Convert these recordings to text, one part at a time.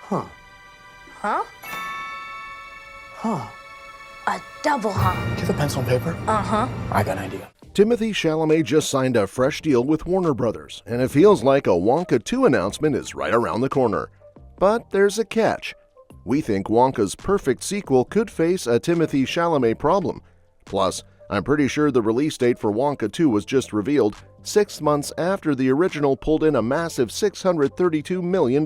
Huh. Huh? Huh. A double huh. Do you have a pencil and paper? Uh-huh. I got an idea. Timothée Chalamet just signed a fresh deal with Warner Brothers, and it feels like a Wonka 2 announcement is right around the corner. But there's a catch. We think Wonka's perfect sequel could face a Timothée Chalamet problem. Plus, I'm pretty sure the release date for Wonka 2 was just revealed 6 months after the original pulled in a massive $632 million.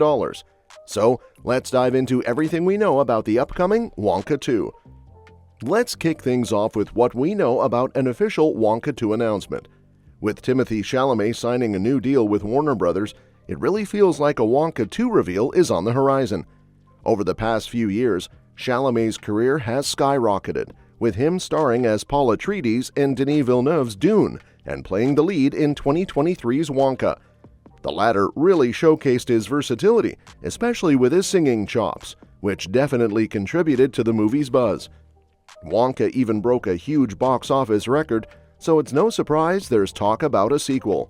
So, let's dive into everything we know about the upcoming Wonka 2. Let's kick things off with what we know about an official Wonka 2 announcement. With Timothée Chalamet signing a new deal with Warner Brothers, it really feels like a Wonka 2 reveal is on the horizon. Over the past few years, Chalamet's career has skyrocketed, with him starring as Paul Atreides in Denis Villeneuve's Dune and playing the lead in 2023's Wonka. The latter really showcased his versatility, especially with his singing chops, which definitely contributed to the movie's buzz. Wonka even broke a huge box office record, so it's no surprise there's talk about a sequel.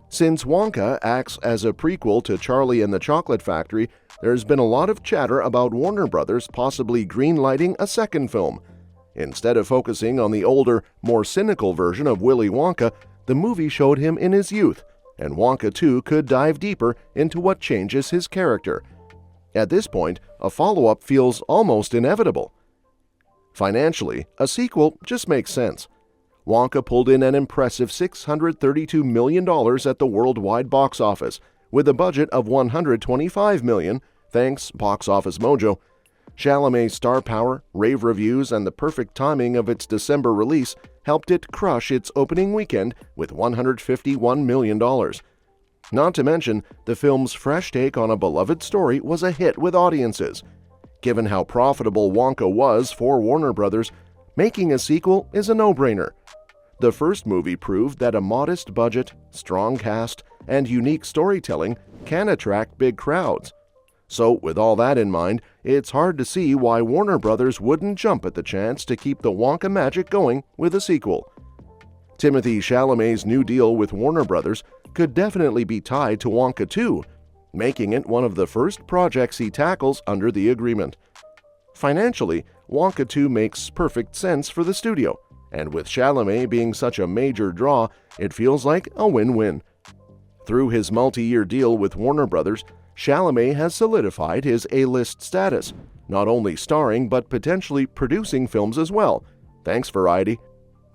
Since Wonka acts as a prequel to Charlie and the Chocolate Factory, there's been a lot of chatter about Warner Brothers possibly greenlighting a second film. Instead of focusing on the older, more cynical version of Willy Wonka, the movie showed him in his youth, and Wonka 2 could dive deeper into what changes his character. At this point, a follow-up feels almost inevitable. Financially, a sequel just makes sense. Wonka pulled in an impressive $632 million at the worldwide box office, with a budget of $125 million, thanks Box Office Mojo. Chalamet's star power, rave reviews, and the perfect timing of its December release helped it crush its opening weekend with $151 million. Not to mention, the film's fresh take on a beloved story was a hit with audiences. Given how profitable Wonka was for Warner Brothers, making a sequel is a no-brainer. The first movie proved that a modest budget, strong cast, and unique storytelling can attract big crowds. So, with all that in mind, it's hard to see why Warner Brothers wouldn't jump at the chance to keep the Wonka magic going with a sequel. Timothée Chalamet's new deal with Warner Brothers could definitely be tied to Wonka 2, making it one of the first projects he tackles under the agreement. Financially, Wonka 2 makes perfect sense for the studio, and with Chalamet being such a major draw, it feels like a win-win. Through his multi-year deal with Warner Brothers, Chalamet has solidified his A-list status, not only starring but potentially producing films as well. Thanks, Variety.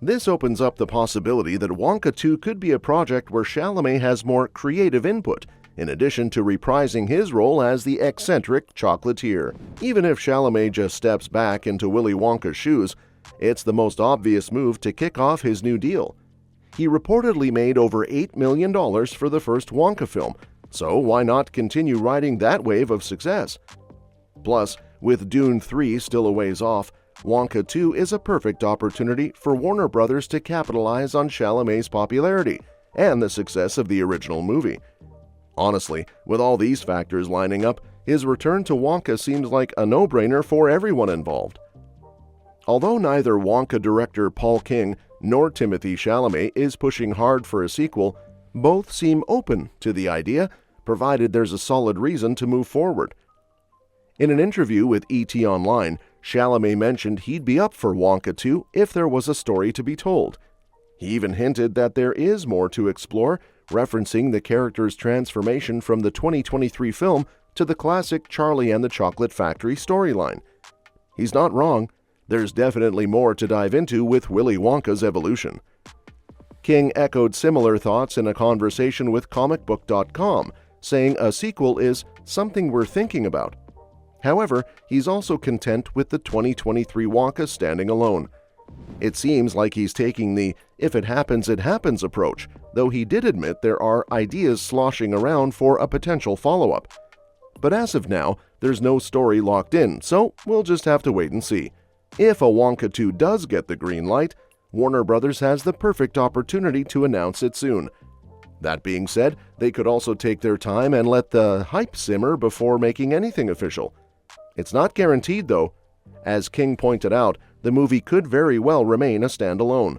This opens up the possibility that Wonka 2 could be a project where Chalamet has more creative input, in addition to reprising his role as the eccentric chocolatier. Even if Chalamet just steps back into Willy Wonka's shoes, it's the most obvious move to kick off his new deal. He reportedly made over $8 million for the first Wonka film, so why not continue riding that wave of success? Plus, with Dune 3 still a ways off, Wonka 2 is a perfect opportunity for Warner Brothers to capitalize on Chalamet's popularity and the success of the original movie. Honestly, with all these factors lining up, his return to Wonka seems like a no-brainer for everyone involved. Although neither Wonka director Paul King nor Timothée Chalamet is pushing hard for a sequel, both seem open to the idea, provided there's a solid reason to move forward. In an interview with ET Online, Chalamet mentioned he'd be up for Wonka 2 if there was a story to be told. He even hinted that there is more to explore, referencing the character's transformation from the 2023 film to the classic Charlie and the Chocolate Factory storyline. He's not wrong. There's definitely more to dive into with Willy Wonka's evolution. King echoed similar thoughts in a conversation with comicbook.com, saying a sequel is something we're thinking about. However, he's also content with the 2023 Wonka standing alone. It seems like he's taking the if it happens, it happens approach, though he did admit there are ideas sloshing around for a potential follow-up. But as of now, there's no story locked in, so we'll just have to wait and see. If a Wonka 2 does get the green light, Warner Brothers has the perfect opportunity to announce it soon. That being said, they could also take their time and let the hype simmer before making anything official. It's not guaranteed, though. As King pointed out, the movie could very well remain a standalone.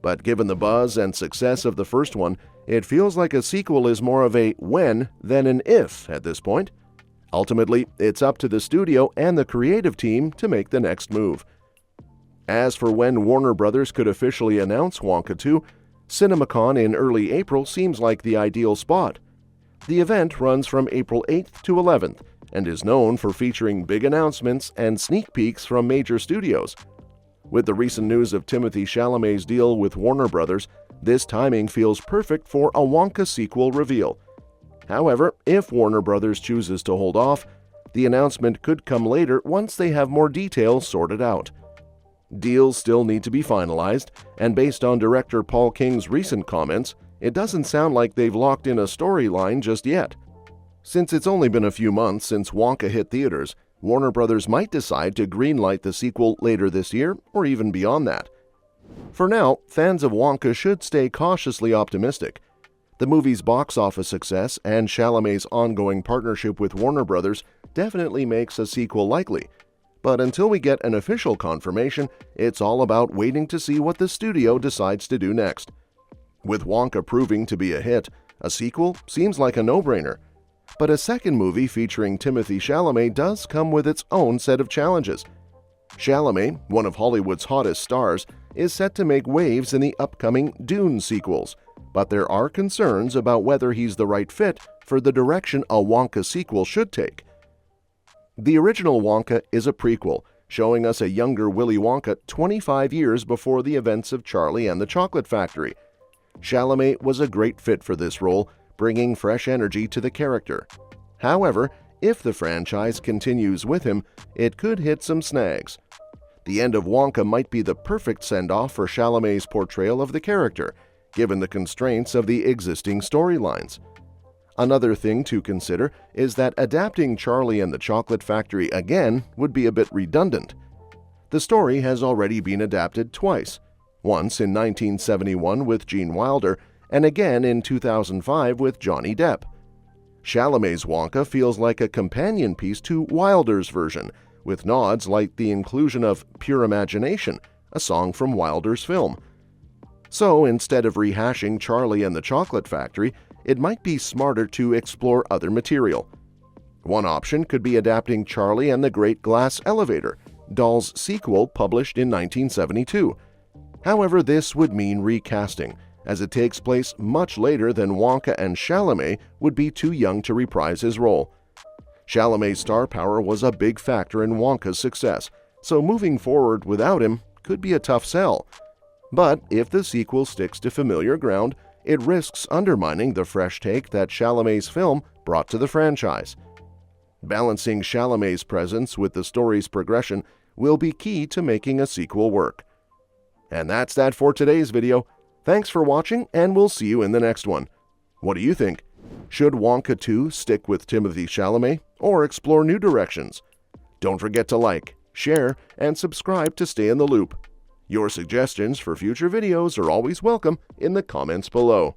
But given the buzz and success of the first one, it feels like a sequel is more of a when than an if at this point. Ultimately, it's up to the studio and the creative team to make the next move. As for when Warner Brothers could officially announce Wonka 2, CinemaCon in early April seems like the ideal spot. The event runs from April 8th to 11th and is known for featuring big announcements and sneak peeks from major studios. With the recent news of Timothée Chalamet's deal with Warner Brothers, this timing feels perfect for a Wonka sequel reveal. However, if Warner Brothers chooses to hold off, the announcement could come later once they have more details sorted out. Deals still need to be finalized, and based on director Paul King's recent comments, it doesn't sound like they've locked in a storyline just yet. Since it's only been a few months since Wonka hit theaters, Warner Brothers might decide to greenlight the sequel later this year or even beyond that. For now, fans of Wonka should stay cautiously optimistic. The movie's box office success and Chalamet's ongoing partnership with Warner Brothers definitely makes a sequel likely. But until we get an official confirmation, it's all about waiting to see what the studio decides to do next. With Wonka proving to be a hit, a sequel seems like a no-brainer. But a second movie featuring Timothée Chalamet does come with its own set of challenges. Chalamet, one of Hollywood's hottest stars, is set to make waves in the upcoming Dune sequels, but there are concerns about whether he's the right fit for the direction a Wonka sequel should take. The original Wonka is a prequel, showing us a younger Willy Wonka 25 years before the events of Charlie and the Chocolate Factory. Chalamet was a great fit for this role, bringing fresh energy to the character. However, if the franchise continues with him, it could hit some snags. The end of Wonka might be the perfect send-off for Chalamet's portrayal of the character, given the constraints of the existing storylines. Another thing to consider is that adapting Charlie and the Chocolate Factory again would be a bit redundant. The story has already been adapted twice, once in 1971 with Gene Wilder and again in 2005 with Johnny Depp. Chalamet's Wonka feels like a companion piece to Wilder's version, with nods like the inclusion of Pure Imagination, a song from Wilder's film. So instead of rehashing Charlie and the Chocolate Factory, it might be smarter to explore other material. One option could be adapting Charlie and the Great Glass Elevator, Dahl's sequel published in 1972. However, this would mean recasting, as it takes place much later than Wonka, and Chalamet would be too young to reprise his role. Chalamet's star power was a big factor in Wonka's success, so moving forward without him could be a tough sell. But if the sequel sticks to familiar ground, it risks undermining the fresh take that Chalamet's film brought to the franchise. Balancing Chalamet's presence with the story's progression will be key to making a sequel work. And that's that for today's video. Thanks for watching, and we'll see you in the next one. What do you think? Should Wonka 2 stick with Timothée Chalamet or explore new directions? Don't forget to like, share, and subscribe to stay in the loop. Your suggestions for future videos are always welcome in the comments below.